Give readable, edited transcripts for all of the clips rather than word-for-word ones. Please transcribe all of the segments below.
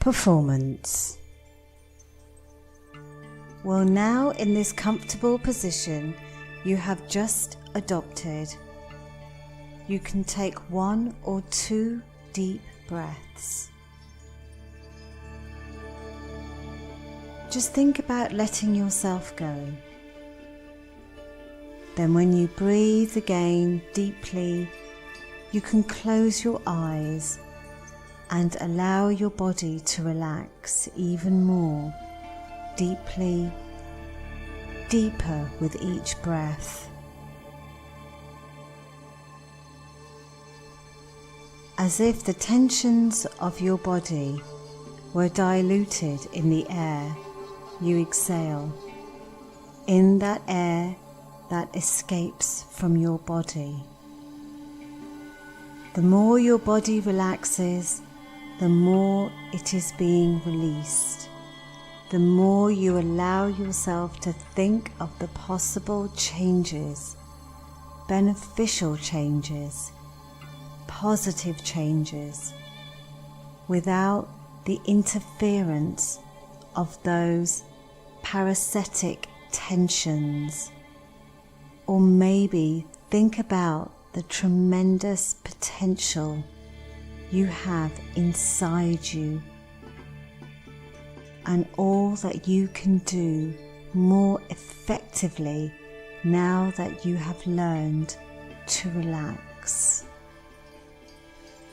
Performance. Well, now in this comfortable position you have just adopted, you can take 1 or 2 deep breaths. Just think about letting yourself go. Then when you breathe again deeply, you can close your eyes and allow your body to relax even more, deeply, deeper with each breath. As if the tensions of your body were diluted in the air, you exhale. In that air that escapes from your body. The more your body relaxes, the more it is being released. The more you allow yourself to think of the possible changes, beneficial changes, positive changes, without the interference of those parasitic tensions. Or maybe think about the tremendous potential you have inside you and all that you can do more effectively now that you have learned to relax.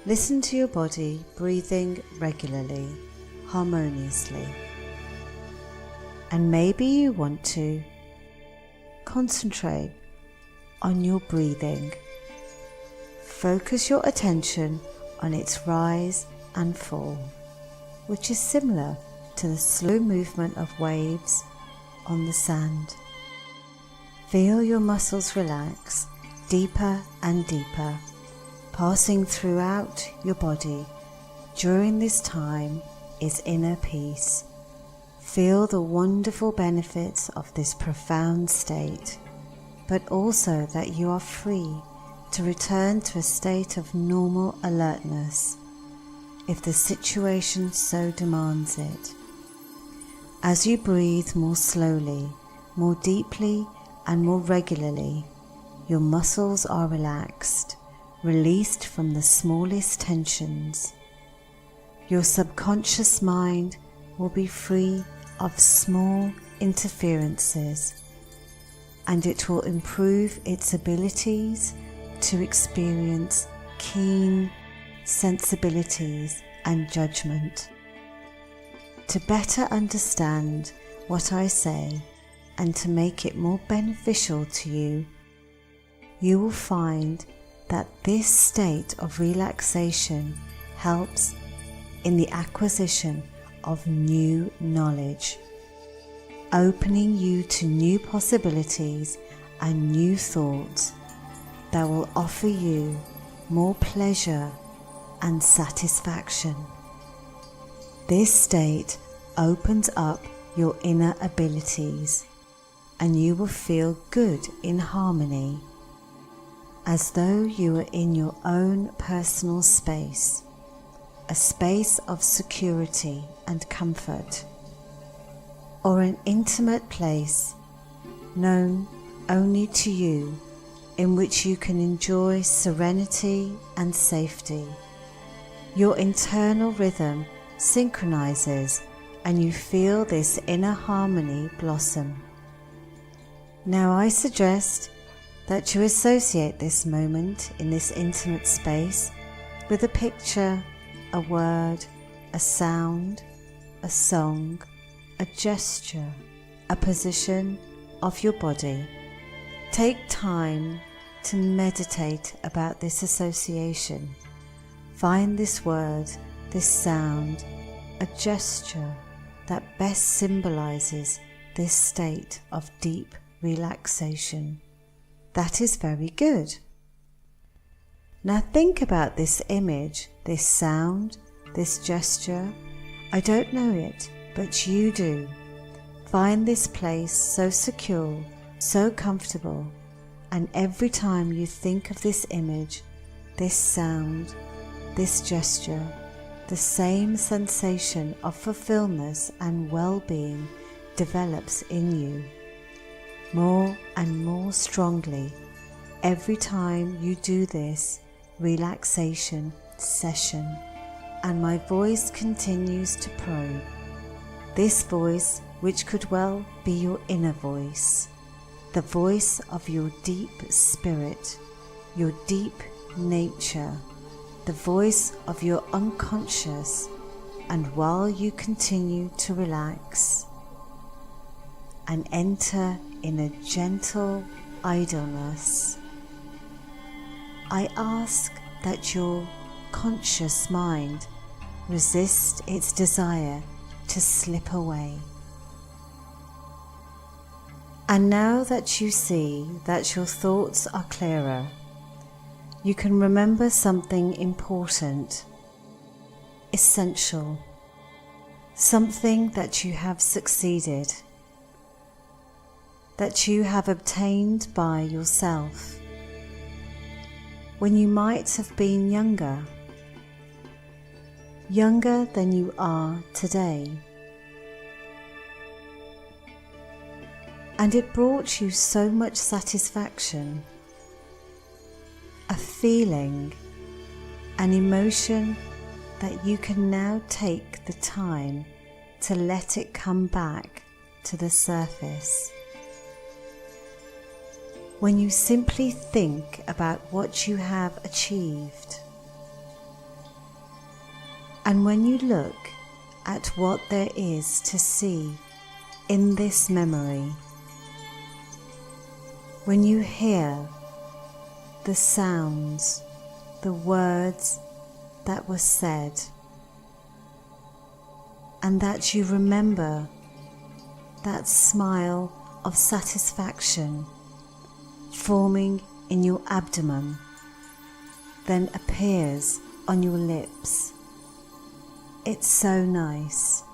Listen to your body breathing regularly, harmoniously. And maybe you want to concentrate on your breathing. Focus your attention on its rise and fall, which is similar to the slow movement of waves on the sand. Feel your muscles relax deeper and deeper, passing throughout your body. During this time is inner peace. Feel the wonderful benefits of this profound state, but also that you are free to return to a state of normal alertness if the situation so demands it. As you breathe more slowly, more deeply and more regularly, your muscles are relaxed, released from the smallest tensions. Your subconscious mind will be free of small interferences, and it will improve its abilities to experience keen sensibilities and judgment. To better understand what I say and to make it more beneficial to you, you will find that this state of relaxation helps in the acquisition of new knowledge, opening you to new possibilities and new thoughts that will offer you more pleasure and satisfaction. This state opens up your inner abilities, and you will feel good in harmony, as though you were in your own personal space, a space of security and comfort, or an intimate place known only to you, in which you can enjoy serenity and safety. Your internal rhythm synchronizes and you feel this inner harmony blossom. Now I suggest that you associate this moment in this intimate space with a picture, a word, a sound, a song, a gesture, a position of your body. Take time to meditate about this association. Find this word, this sound, a gesture that best symbolizes this state of deep relaxation. That is very good. Now think about this image, this sound, this gesture. I don't know it, but you do. Find this place so secure, so comfortable, and every time you think of this image, this sound, this gesture, the same sensation of fulfillment and well-being develops in you more and more strongly every time you do this relaxation session, and my voice continues to probe. This voice, which could well be your inner voice, the voice of your deep spirit, your deep nature, the voice of your unconscious. And while you continue to relax and enter in a gentle idleness, I ask that your conscious mind resist its desire to slip away. And now that you see that your thoughts are clearer, you can remember something important, essential, something that you have succeeded, that you have obtained by yourself when you might have been younger than you are today. And it brought you so much satisfaction, a feeling, an emotion that you can now take the time to let it come back to the surface. When you simply think about what you have achieved, and when you look at what there is to see in this memory, when you hear the sounds, the words that were said, and that you remember that smile of satisfaction forming in your abdomen, then appears on your lips. It's so nice.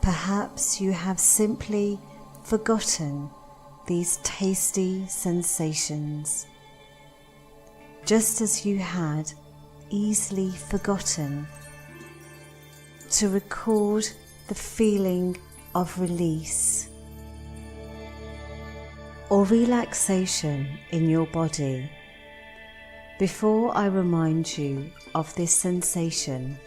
Perhaps you have simply forgotten these tasty sensations, just as you had easily forgotten to record the feeling of release or relaxation in your body. Before I remind you of this sensation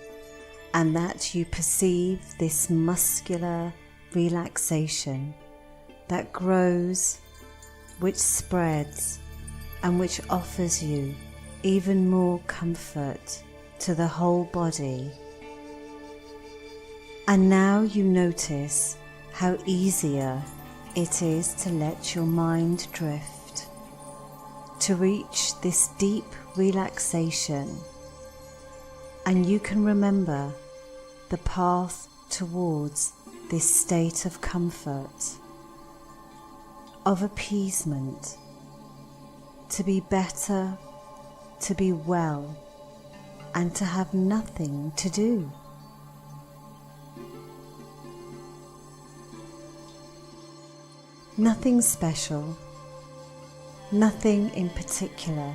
and that you perceive this muscular relaxation that grows, which spreads, and which offers you even more comfort to the whole body. And now you notice how easier it is to let your mind drift, to reach this deep relaxation, and you can remember the path towards this state of comfort, of appeasement, to be better, to be well, and to have nothing to do. Nothing special, nothing in particular.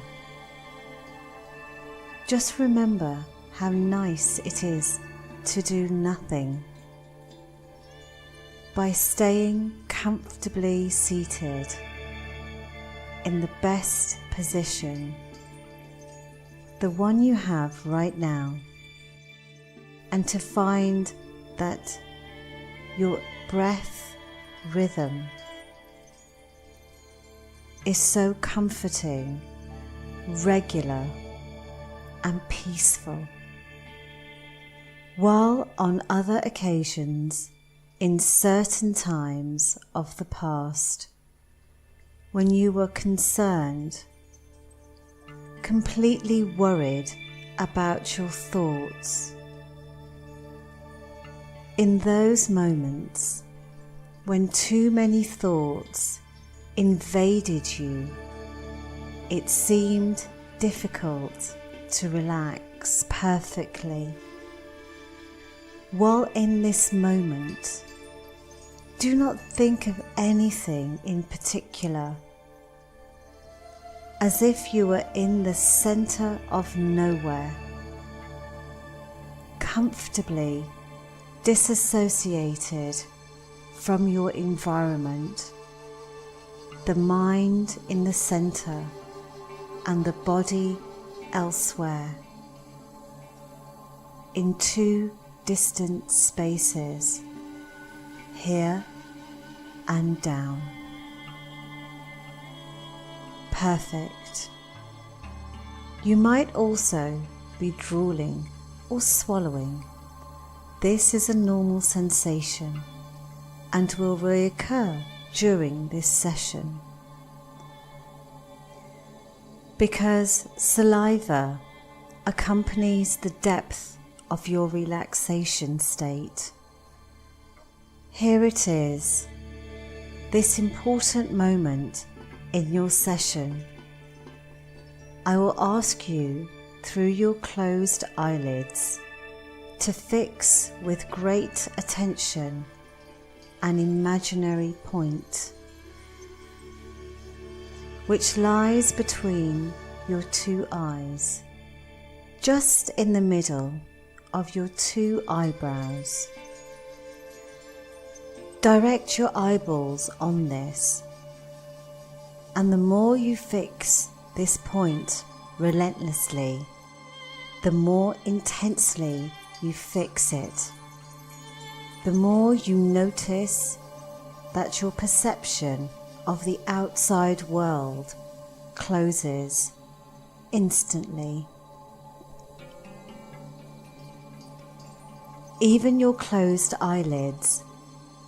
Just remember how nice it is to do nothing. By staying comfortably seated in the best position, the one you have right now, and to find that your breath rhythm is so comforting, regular, and peaceful. While on other occasions, in certain times of the past, when you were concerned, completely worried about your thoughts, in those moments when too many thoughts invaded you, it seemed difficult to relax perfectly. While in this moment, do not think of anything in particular, as if you were in the center of nowhere, comfortably disassociated from your environment, the mind in the center and the body elsewhere, in two distant spaces, here and down. Perfect. You might also be drooling or swallowing. This is a normal sensation and will reoccur during this session, because saliva accompanies the depth of your relaxation state. Here it is, this important moment in your session. I will ask you through your closed eyelids to fix with great attention an imaginary point which lies between your two eyes, just in the middle of your two eyebrows. Direct your eyeballs on this, and the more you fix this point relentlessly, the more intensely you fix it, the more you notice that your perception of the outside world closes instantly. Even your closed eyelids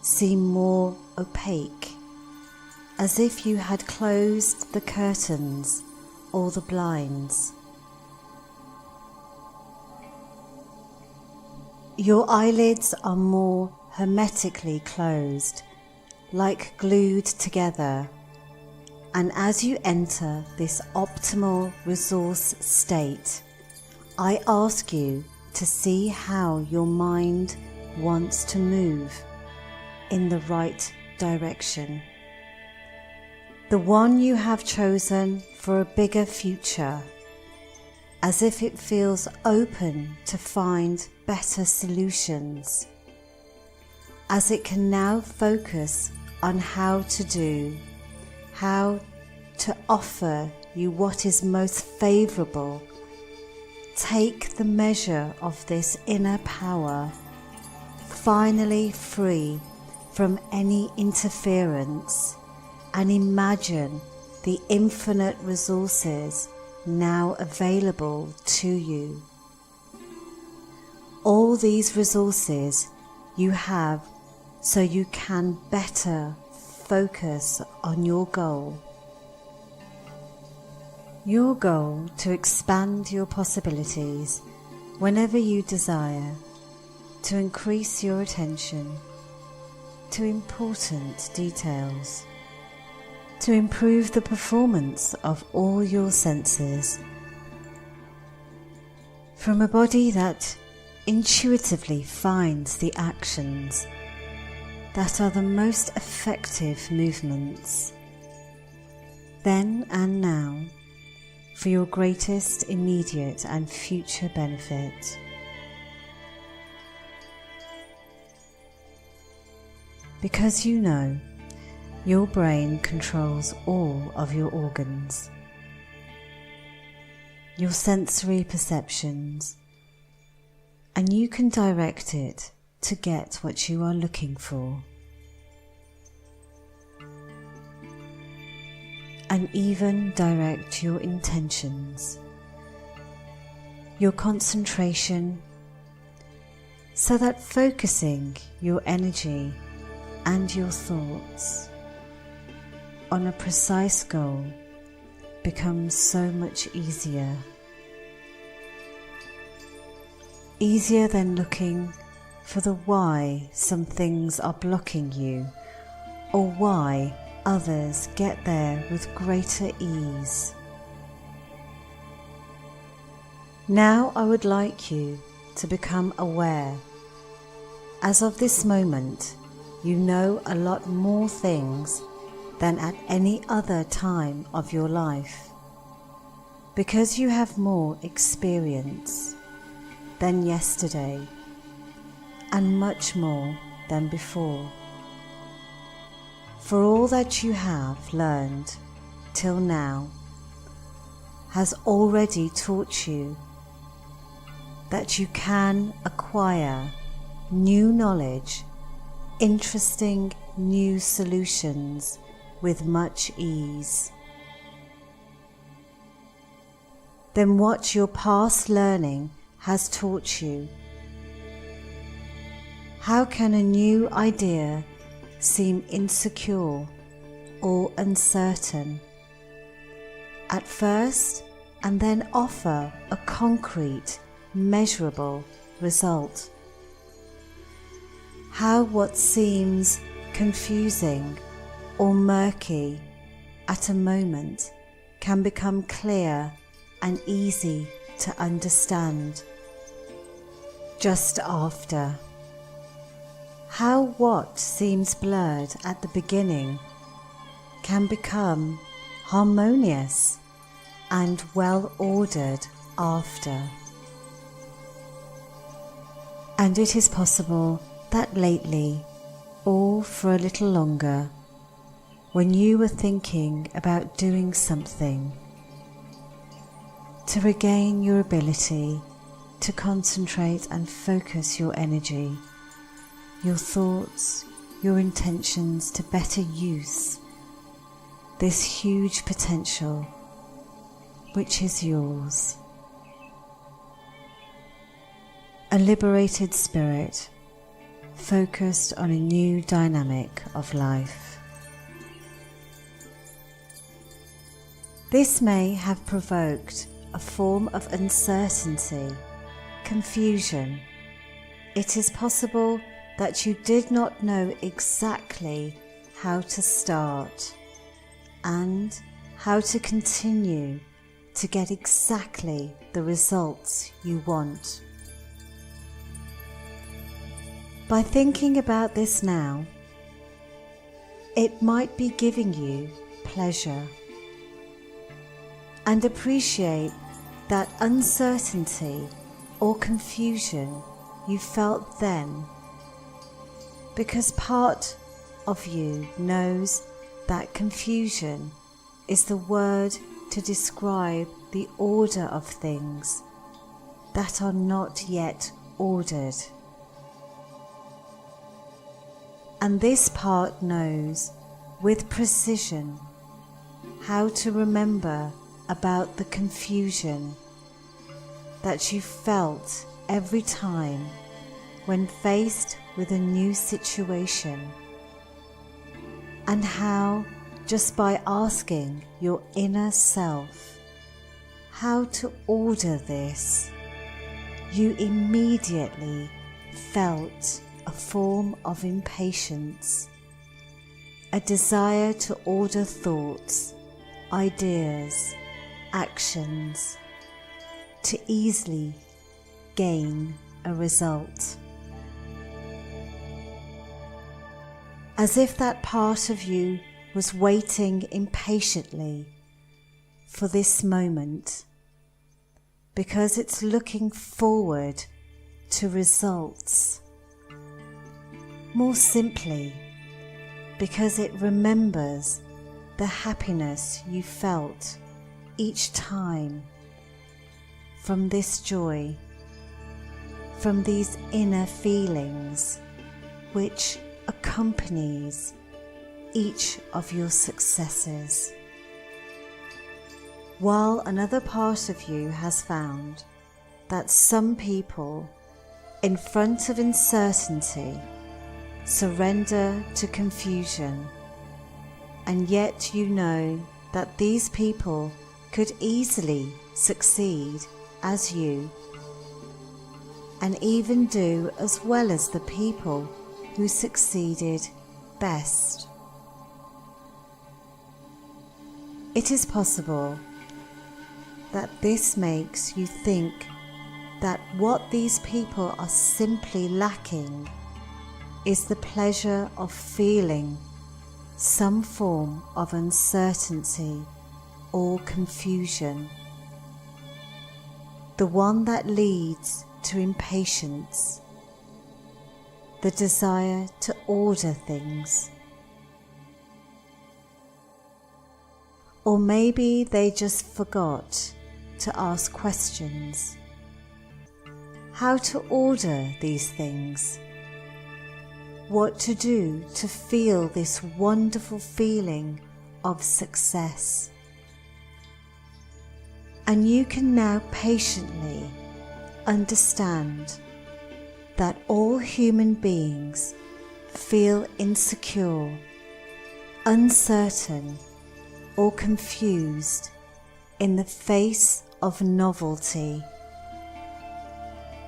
seem more opaque, as if you had closed the curtains or the blinds. Your eyelids are more hermetically closed, like glued together, and as you enter this optimal resource state, I ask you to see how your mind wants to move in the right direction, the one you have chosen for a bigger future, as if it feels open to find better solutions, as it can now focus on how to offer you what is most favourable. Take the measure of this inner power, finally free from any interference, and imagine the infinite resources now available to you. All these resources you have so you can better focus on your goal. Your goal to expand your possibilities whenever you desire, to increase your attention to important details, to improve the performance of all your senses, from a body that intuitively finds the actions that are the most effective movements, then and now, for your greatest immediate and future benefit. Because you know, your brain controls all of your organs, your sensory perceptions, and you can direct it to get what you are looking for. And even direct your intentions, your concentration, so that focusing your energy and your thoughts on a precise goal becomes so much easier. Easier than looking for the why some things are blocking you, or why others get there with greater ease. Now I would like you to become aware. As of this moment, you know a lot more things than at any other time of your life, because you have more experience than yesterday and much more than before. For all that you have learned till now has already taught you that you can acquire new knowledge, interesting new solutions with much ease. Then what your past learning has taught you. How can a new idea seem insecure or uncertain at first and then offer a concrete, measurable result? How what seems confusing or murky at a moment can become clear and easy to understand just after. How what seems blurred at the beginning can become harmonious and well ordered after. And it is possible that lately, or for a little longer, when you were thinking about doing something to regain your ability to concentrate and focus your energy, your thoughts, your intentions to better use this huge potential which is yours. A liberated spirit focused on a new dynamic of life. This may have provoked a form of uncertainty, confusion. It is possible that you did not know exactly how to start and how to continue to get exactly the results you want. By thinking about this now, it might be giving you pleasure, and appreciate that uncertainty or confusion you felt then, because part of you knows that confusion is the word to describe the order of things that are not yet ordered. And this part knows with precision how to remember about the confusion that you felt every time when faced with a new situation, and how just by asking your inner self how to order this, you immediately felt a form of impatience, a desire to order thoughts, ideas, actions, to easily gain a result. As if that part of you was waiting impatiently for this moment, because it's looking forward to results. More simply, because it remembers the happiness you felt each time from this joy, from these inner feelings which accompanies each of your successes. While another part of you has found that some people in front of uncertainty surrender to confusion, and yet you know that these people could easily succeed as you, and even do as well as the people who succeeded best. It is possible that this makes you think that what these people are simply lacking is the pleasure of feeling some form of uncertainty or confusion, the one that leads to impatience, the desire to order things. Or maybe they just forgot to ask questions. How to order these things? What to do to feel this wonderful feeling of success? And you can now patiently understand that all human beings feel insecure, uncertain, or confused in the face of novelty.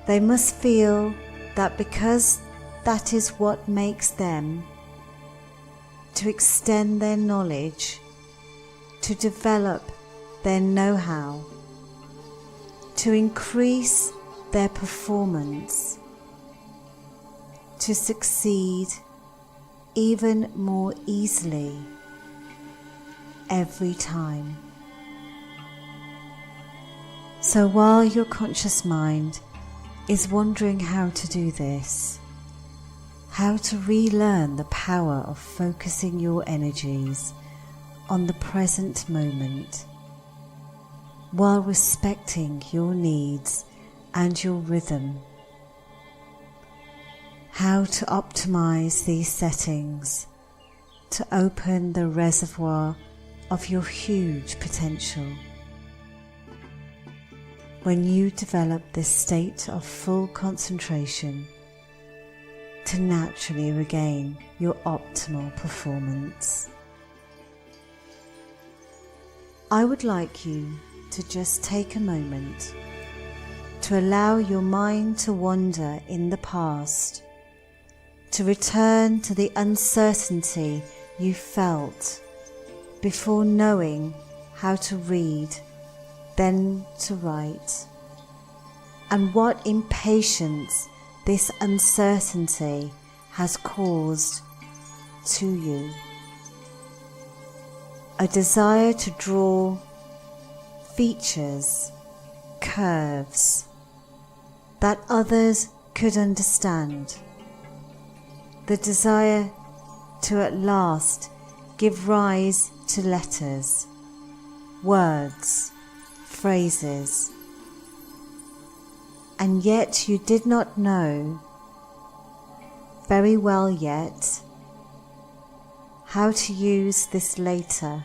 They must feel that because that is what makes them, to extend their knowledge, to develop their know-how, to increase their performance, to succeed even more easily every time. So while your conscious mind is wondering how to do this, how to relearn the power of focusing your energies on the present moment, while respecting your needs and your rhythm, how to optimize these settings to open the reservoir of your huge potential. When you develop this state of full concentration to naturally regain your optimal performance. I would like you to just take a moment to allow your mind to wander in the past, to return to the uncertainty you felt before knowing how to read, then to write, and what impatience this uncertainty has caused to you. A desire to draw features, curves that others could understand. The desire to at last give rise to letters, words, phrases, and yet you did not know very well yet how to use this later.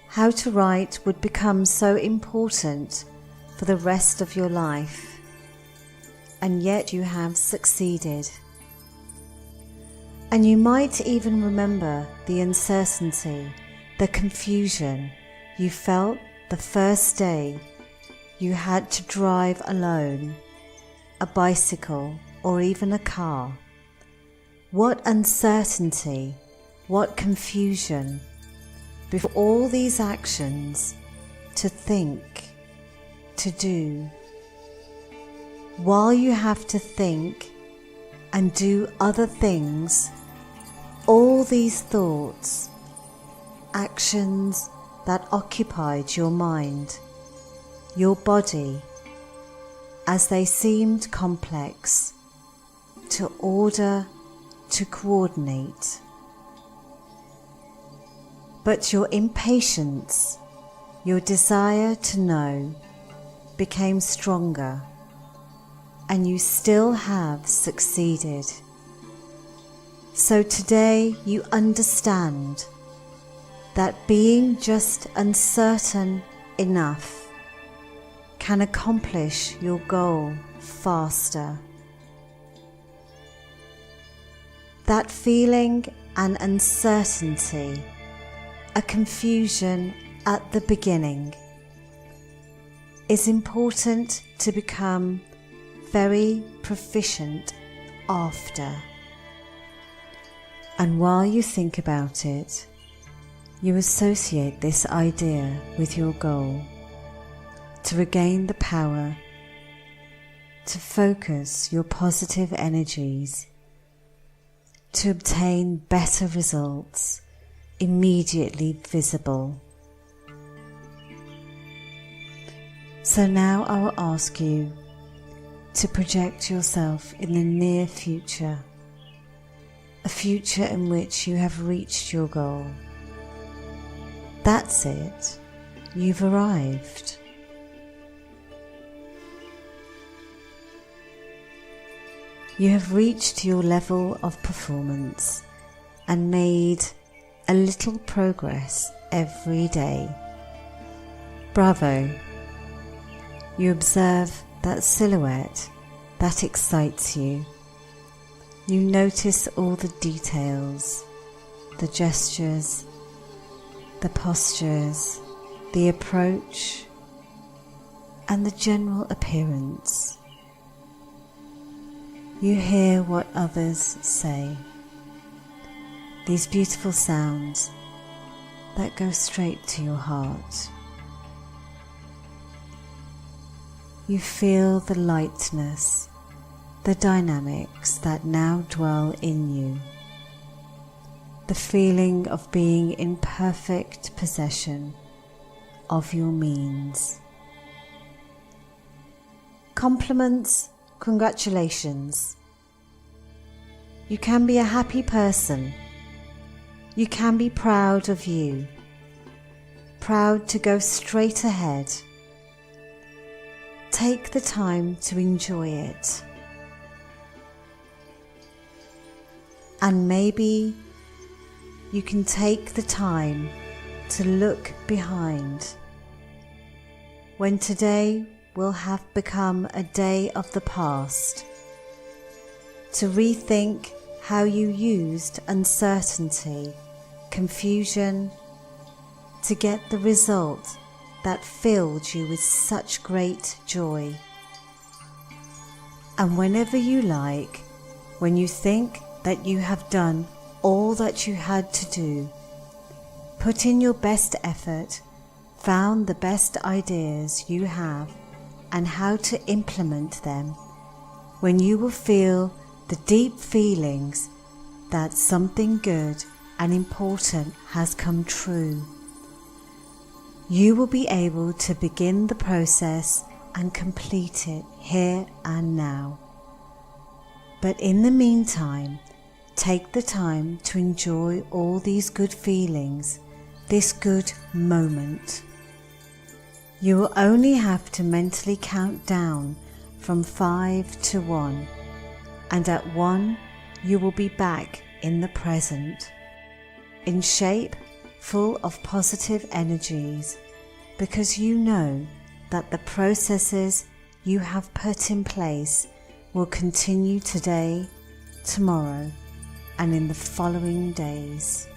How to write would become so important for the rest of your life, and yet you have succeeded. And you might even remember the uncertainty, the confusion you felt the first day you had to drive alone, a bicycle or even a car. What uncertainty, what confusion, before all these actions to think, to do. While you have to think and do other things, all these thoughts, actions that occupied your mind, your body, as they seemed complex, to order, to coordinate. But your impatience, your desire to know, became stronger, and you still have succeeded. So today you understand that being just uncertain enough can accomplish your goal faster. That feeling and uncertainty, a confusion at the beginning, is important to become very proficient after. And while you think about it, you associate this idea with your goal, to regain the power to focus your positive energies, to obtain better results immediately visible. So now I will ask you to project yourself in the near future, a future in which you have reached your goal. That's it, you've arrived. You have reached your level of performance and made a little progress every day. Bravo! You observe that silhouette that excites you. You notice all the details, the gestures, the postures, the approach, and the general appearance. You hear what others say, these beautiful sounds that go straight to your heart. You feel the lightness, the dynamics that now dwell in you, the feeling of being in perfect possession of your means. Compliments, congratulations. You can be a happy person. You can be proud of you, proud to go straight ahead. Take the time to enjoy it. And maybe you can take the time to look behind when today will have become a day of the past, to rethink how you used uncertainty, confusion, to get the result that filled you with such great joy. And whenever you like, when you think that you have done all that you had to do, put in your best effort, found the best ideas you have and how to implement them, when you will feel the deep feelings that something good and important has come true. You will be able to begin the process and complete it here and now. But in the meantime, take the time to enjoy all these good feelings, this good moment. You will only have to mentally count down from 5 to 1, and at 1 you will be back in the present, in shape, full of positive energies, because you know that the processes you have put in place will continue today, tomorrow, and in the following days.